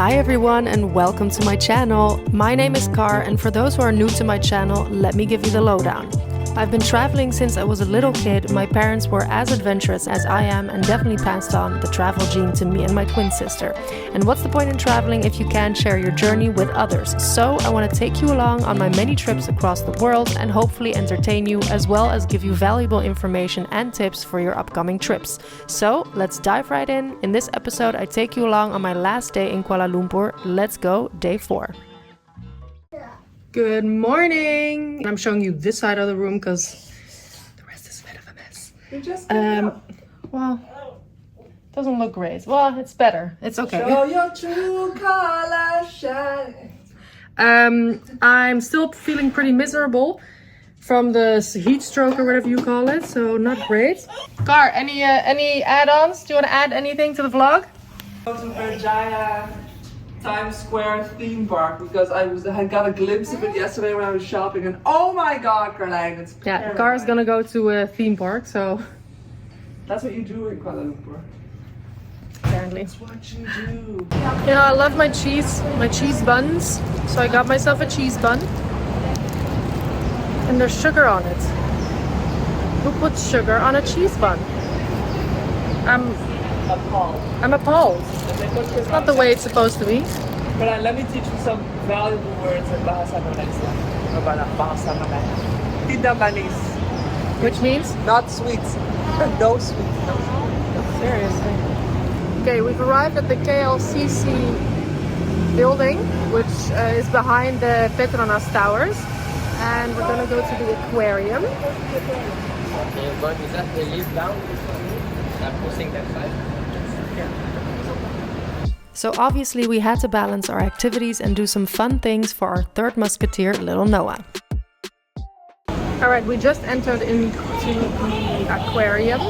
Hi everyone and welcome to my channel. My name is Car, and for those who are new to my channel, let me give you the lowdown. I've been traveling since I was a little kid. My parents were as adventurous as I am and definitely passed on the travel gene to me and my twin sister. And what's the point in traveling if you can't share your journey with others? So I want to take you along on my many trips across the world and hopefully entertain you, as well as give you valuable information and tips for your upcoming trips. So let's dive right in. In this episode, I take you along on my last day in Kuala Lumpur. Let's go, day 4. Good morning! I'm showing you this side of the room because the rest is a bit of a mess. You just well, doesn't look great. Well, it's better. It's okay. show your true color shine. I'm still feeling pretty miserable from the heat stroke or whatever you call it, so not great. Car, any add-ons? Do you want to add anything to the vlog? Go to Berjaya Times Square Theme Park because I had got a glimpse of it yesterday when I was shopping, and oh my god, Caroline, it's Yeah, Car's gonna go to a theme park, so that's what you do in Kuala Lumpur. apparently. That's what you do. You know, I love my cheese buns, so I got myself a cheese bun. And there's sugar on it. Who puts sugar on a cheese bun? I'm appalled. It's not the way it's supposed to be. Caroline, let me teach you some valuable words in Bahasa Malaysia. Bahasa Malaysia. Tidak manis. Which means? Not sweet. No sweet. No sweet. Seriously. Okay, we've arrived at the KLCC building, which is behind the Petronas Towers. And we're gonna go to the aquarium. Okay, but is that the lift down? I'm pushing that side. So obviously we had to balance our activities and do some fun things for our third musketeer, little Noah. Alright, we just entered into the aquarium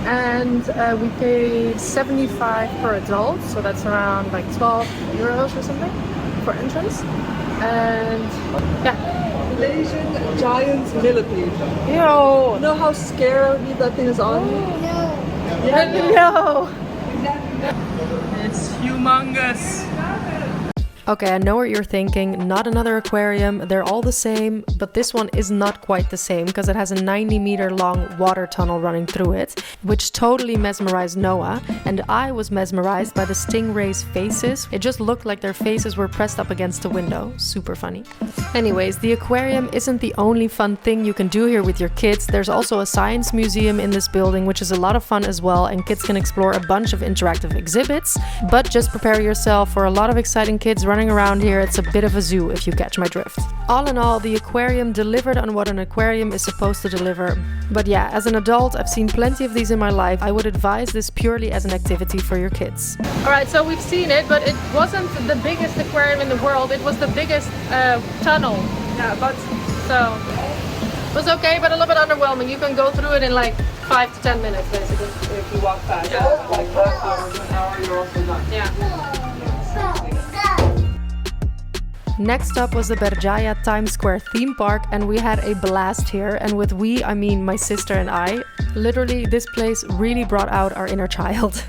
and we paid 75 per adult, so that's around like 12 euros or something for entrance. And yeah. Malaysian giant millipede. Ew! You know how scary that thing is on you? No! It's humongous. Okay, I know what you're thinking, not another aquarium, they're all the same, but this one is not quite the same because it has a 90-meter long water tunnel running through it, which totally mesmerized Noah, and I was mesmerized by the stingrays' faces. It just looked like their faces were pressed up against the window. Super funny. Anyways, the aquarium isn't the only fun thing you can do here with your kids. There's also a science museum in this building, which is a lot of fun as well, and kids can explore a bunch of interactive exhibits, but just prepare yourself for a lot of exciting kids running around here. It's a bit of a zoo if you catch my drift. All in all, the aquarium delivered on what an aquarium is supposed to deliver. But yeah, as an adult, I've seen plenty of these in my life. I would advise this purely as an activity for your kids. Alright, so we've seen it, but it wasn't the biggest aquarium in the world. It was the biggest tunnel. Yeah, but So it was okay, but a little bit underwhelming. You can go through it in like 5 to 10 minutes, basically. if you walk fast, like half hour to an hour, you're also done. Yeah. Next up was the Berjaya Times Square Theme Park, and we had a blast here. And with we, I mean my sister and I. Literally, this place really brought out our inner child.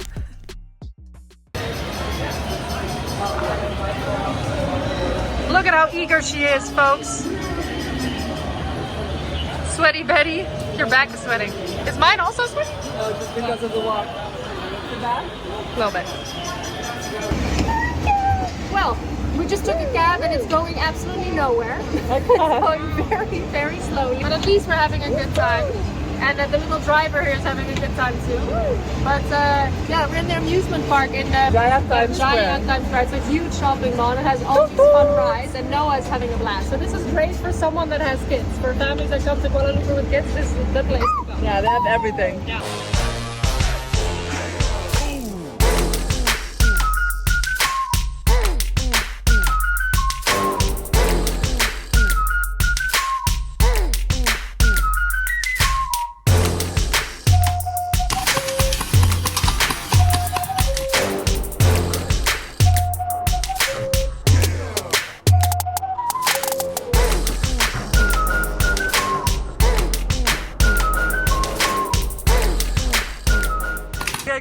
Look at how eager she is, folks. Sweaty Betty, your back is sweating. Is mine also sweaty? No, just because of the walk. The back? A little bit. Well, we just took a cab and it's going absolutely nowhere. It's going very, very slowly. But at least we're having a good time. And the little driver here is having a good time too. But yeah, we're in the amusement park in Berjaya Times Square. Times Square. It's a huge shopping mall and it has all these fun rides, and Noah's having a blast. So this is great for someone that has kids. For families that come to Kuala Lumpur with kids, this is the place to go. Yeah, they have everything. Yeah.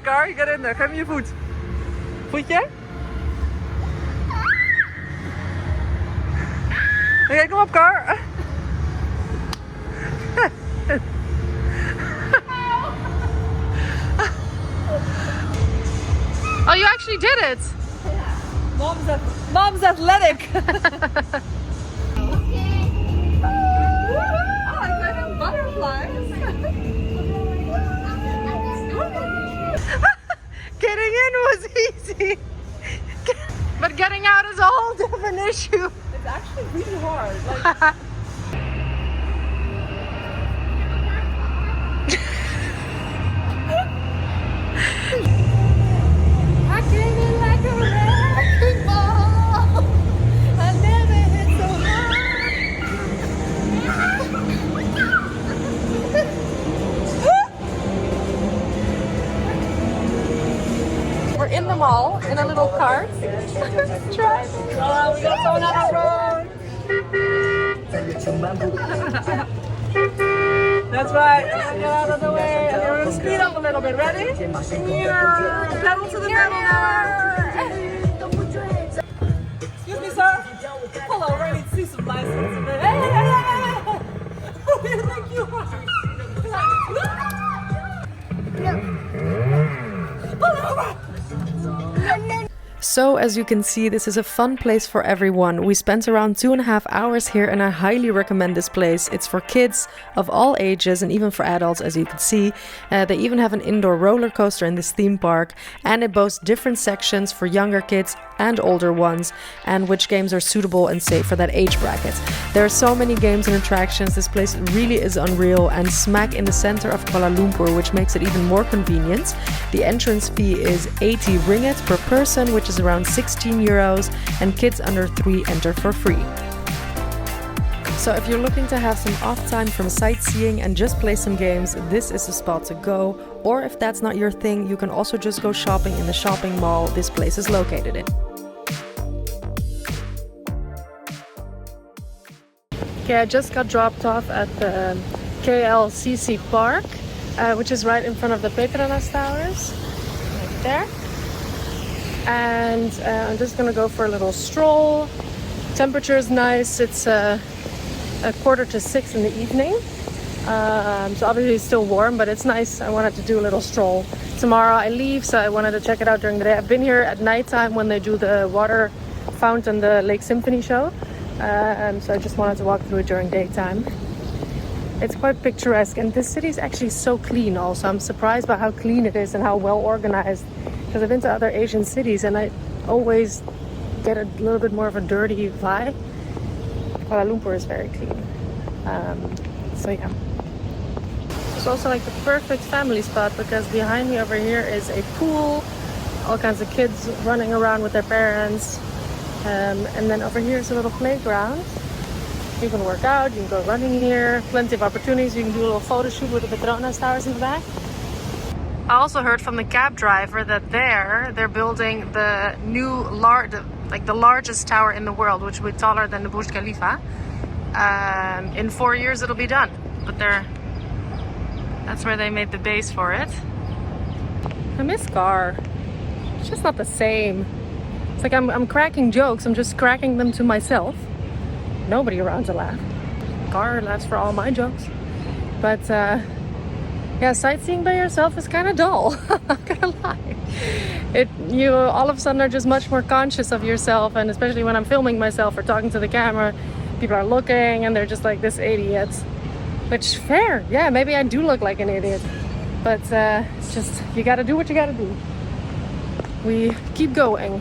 Car, je gaat in daar. Geef me je voet. Voetje? Okay, kom op, Car. Oh, you actually did it! Mom's athletic. Oh, I got him butterflies. Getting in was easy, but getting out is a whole different issue. It's actually really hard. Like, I came in like a wrecking ball. I never hit so hard. We're in the mall in a little cart. Driving. oh, we got someone on the road. That's right. Get out of the way. And we're gonna speed up a little bit. Ready? Pedal to the metal now. Excuse me, sir. Pull over. I need to see some license. Hey, hey, hey, hey, hey. Who do you think you are? Pull over. So, as you can see, this is a fun place for everyone. We spent around 2.5 hours here and I highly recommend this place. It's for kids of all ages and even for adults, as you can see. They even have an indoor roller coaster in this theme park, and it boasts different sections for younger kids and older ones, and which games are suitable and safe for that age bracket. There are so many games and attractions. This place really is unreal, and smack in the center of Kuala Lumpur, which makes it even more convenient. The entrance fee is 80 ringgit per person, which is around 16 euros, and kids under 3 enter for free. So if you're looking to have some off time from sightseeing and just play some games, this is the spot to go. Or if that's not your thing, you can also just go shopping in the shopping mall this place is located in. Okay, I just got dropped off at the KLCC park, which is right in front of the Petaling towers, right there. And I'm just gonna go for a little stroll. Temperature is nice. It's 5:45 in the evening. So obviously it's still warm, but it's nice. I wanted to do a little stroll. Tomorrow I leave, so I wanted to check it out during the day. I've been here at nighttime when they do the water fountain, the Lake Symphony show. So I just wanted to walk through it during daytime. It's quite picturesque, and this city is actually so clean also. I'm surprised by how clean it is and how well organized, because I've been to other Asian cities and I always get a little bit more of a dirty vibe. Kuala Lumpur is very clean. So yeah. It's also like the perfect family spot, because behind me over here is a pool, all kinds of kids running around with their parents. And then over here is a little playground. You can work out, you can go running here, plenty of opportunities. You can do a little photo shoot with the Petronas towers in the back. I also heard from the cab driver that they're building the new the largest tower in the world, which will be taller than the Burj Khalifa. In 4 years it'll be done, but that's where they made the base for it. I miss Car. It's just not the same. It's like I'm cracking jokes, I'm just cracking them to myself. Nobody around to laugh. Car laughs for all my jokes. But yeah, sightseeing by yourself is kind of dull. I'm not gonna lie. You all of a sudden are just much more conscious of yourself, and especially when I'm filming myself or talking to the camera, people are looking and they're just like, this idiot. Which, fair, yeah, maybe I do look like an idiot. But it's just, you gotta do what you gotta do. We keep going.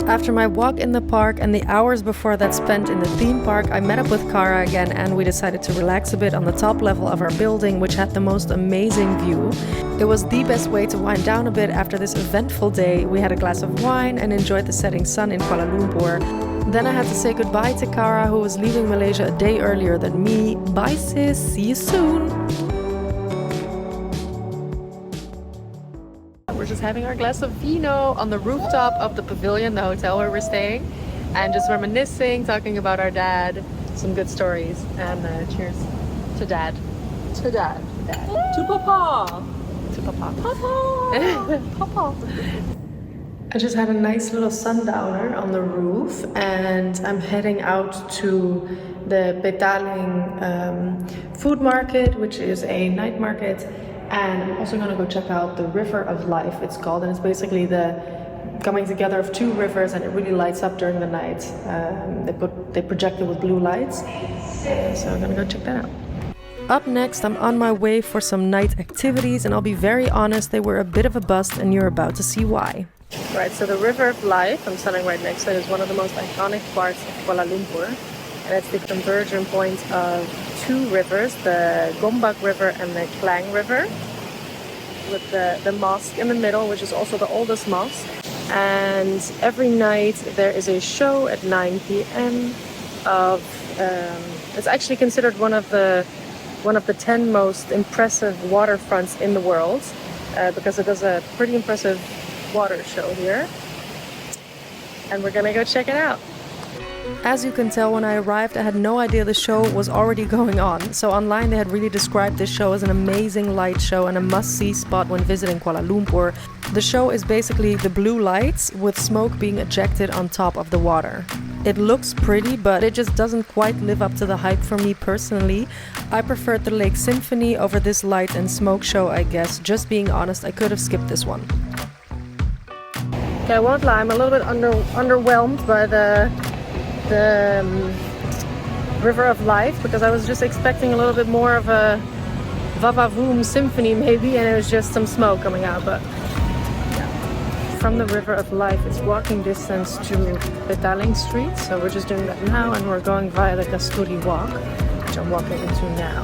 After my walk in the park and the hours before that spent in the theme park, I met up with Kara again and we decided to relax a bit on the top level of our building, which had the most amazing view. It was the best way to wind down a bit after this eventful day. We had a glass of wine and enjoyed the setting sun in Kuala Lumpur. Then I had to say goodbye to Kara, who was leaving Malaysia a day earlier than me. Bye sis, see you soon! We're just having our glass of vino on the rooftop of the pavilion, the hotel where we're staying, and just reminiscing, talking about our dad, some good stories, and cheers to dad. To dad. To Papa. To Papa. Papa. Papa. I just had a nice little sundowner on the roof, and I'm heading out to the Petaling food market, which is a night market, and I'm also gonna go check out the River of Life, it's called, and it's basically the coming together of two rivers, and it really lights up during the night. They project it with blue lights, so I'm gonna go check that out. Up next, I'm on my way for some night activities, and I'll be very honest, they were a bit of a bust, and you're about to see why. Right, so the River of Life, I'm standing right next to it, is one of the most iconic parts of Kuala Lumpur. And it's the convergence point of two rivers, the Gombak River and the Klang River, with the mosque in the middle, which is also the oldest mosque. And every night there is a show at 9 p.m. of, it's actually considered one of the 10 most impressive waterfronts in the world, because it does a pretty impressive water show here, and we're gonna go check it out. As you can tell, when I arrived, I had no idea the show was already going on. So online they had really described this show as an amazing light show and a must-see spot when visiting Kuala Lumpur. The show is basically the blue lights with smoke being ejected on top of the water. It looks pretty, but it just doesn't quite live up to the hype for me personally. I preferred the Lake Symphony over this light and smoke show, I guess. Just being honest, I could have skipped this one. Okay, I won't lie, I'm a little bit underwhelmed by the River of Life, because I was just expecting a little bit more of a Vavavoom symphony maybe, and it was just some smoke coming out. But yeah. From the River of Life, it's walking distance to Petaling Street, so we're just doing that now, and we're going via the Kasturi Walk, which I'm walking into now.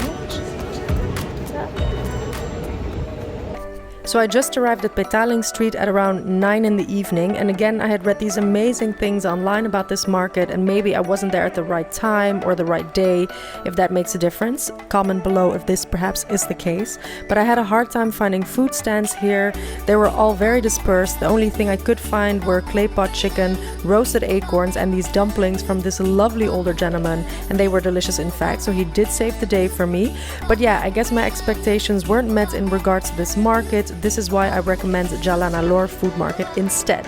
So I just arrived at Petaling Street at around 9 in the evening, and again I had read these amazing things online about this market, and maybe I wasn't there at the right time or the right day, if that makes a difference. Comment below if this perhaps is the case. But I had a hard time finding food stands here. They were all very dispersed. The only thing I could find were clay pot chicken, roasted acorns, and these dumplings from this lovely older gentleman, and they were delicious in fact, so he did save the day for me. But yeah, I guess my expectations weren't met in regards to this market. This is why I recommend Jalan Alor food market instead.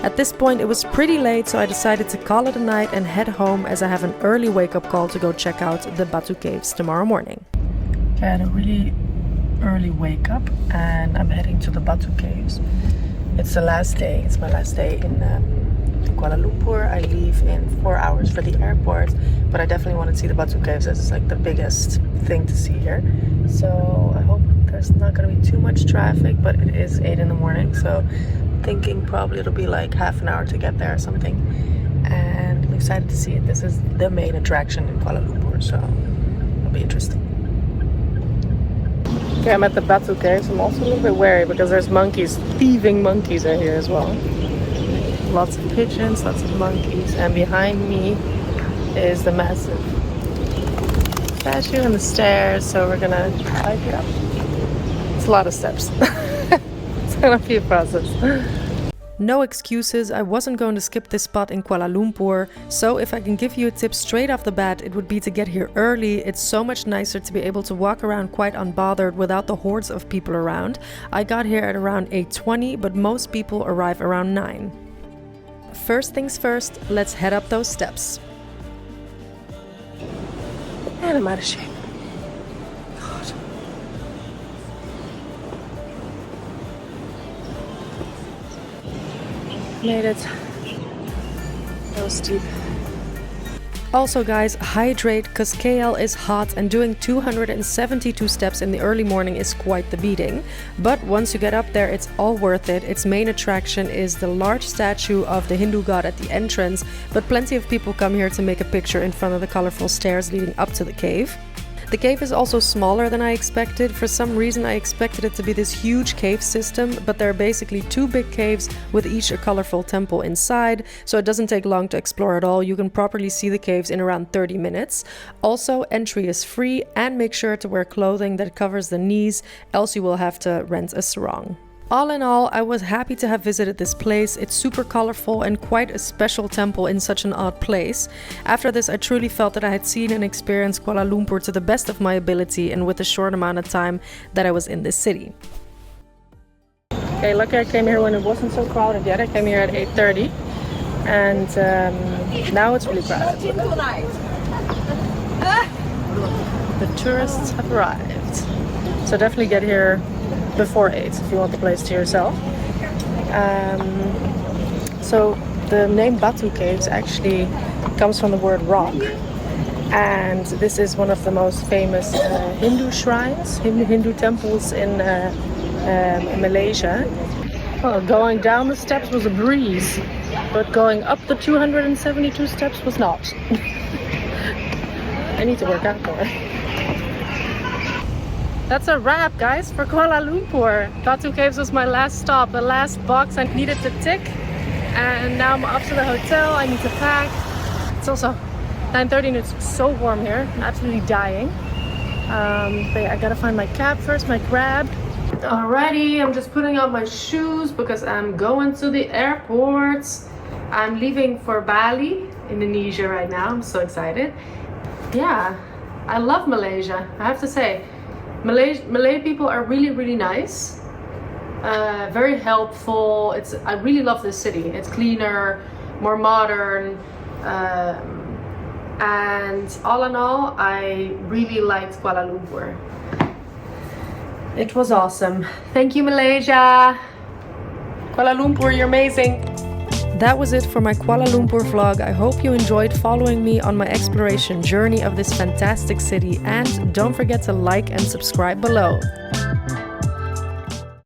At this point it was pretty late, so I decided to call it a night and head home, as I have an early wake-up call to go check out the Batu Caves tomorrow morning. I had a really early wake-up and I'm heading to the Batu Caves. It's the last day, it's my last day in Kuala Lumpur. I leave in 4 hours for the airport, but I definitely want to see the Batu Caves, as it's like the biggest thing to see here. So I hope there's not going to be too much traffic, but it is 8 in the morning, so I'm thinking probably it'll be like half an hour to get there or something. And I'm excited to see it. This is the main attraction in Kuala Lumpur, so it'll be interesting. Okay, I'm at the Batu Caves. I'm also a little bit wary because there's monkeys. Thieving monkeys are here as well. Lots of pigeons, lots of monkeys, and behind me is the massive statue and the stairs, so we're gonna hike it up. It's a lot of steps. It's gonna be a process. No excuses, I wasn't going to skip this spot in Kuala Lumpur, so if I can give you a tip straight off the bat, it would be to get here early. It's so much nicer to be able to walk around quite unbothered without the hordes of people around. I got here at around 8:20, but most people arrive around 9. First things first, let's head up those steps. And I'm out of shape. God. Made it. That was steep. Also guys, hydrate, cause KL is hot and doing 272 steps in the early morning is quite the beating. But once you get up there, it's all worth it. Its main attraction is the large statue of the Hindu god at the entrance, but plenty of people come here to make a picture in front of the colorful stairs leading up to the cave. The cave is also smaller than I expected. For some reason I expected it to be this huge cave system, but there are basically 2 big caves with each a colorful temple inside, so it doesn't take long to explore at all. You can properly see the caves in around 30 minutes. Also, entry is free, and make sure to wear clothing that covers the knees, else you will have to rent a sarong. All in all, I was happy to have visited this place. It's super colorful and quite a special temple in such an odd place. After this, I truly felt that I had seen and experienced Kuala Lumpur to the best of my ability and with the short amount of time that I was in this city. Okay, Okay, lucky I came here when it wasn't so crowded yet. I came here at 8:30, and now it's really crowded. The tourists have arrived. So definitely get here before 8 if you want the place to yourself. So the name Batu Caves actually comes from the word rock. And this is one of the most famous Hindu shrines, Hindu temples in Malaysia. Well, going down the steps was a breeze, but going up the 272 steps was not. I need to work out more. That's a wrap, guys, for Kuala Lumpur. Batu Caves was my last stop, the last box I needed to tick. And now I'm off to the hotel. I need to pack. It's also 9:30 and it's so warm here. I'm absolutely dying. But yeah, I gotta find my cab first, my grab. Alrighty, I'm just putting on my shoes because I'm going to the airport. I'm leaving for Bali, Indonesia right now. I'm so excited. Yeah, I love Malaysia. I have to say, Malay people are really, really nice. Very helpful. I really love this city. It's cleaner, more modern. And all in all, I really liked Kuala Lumpur. It was awesome. Thank you, Malaysia. Kuala Lumpur, you're amazing. That was it for my Kuala Lumpur vlog. I hope you enjoyed following me on my exploration journey of this fantastic city, and don't forget to like and subscribe below.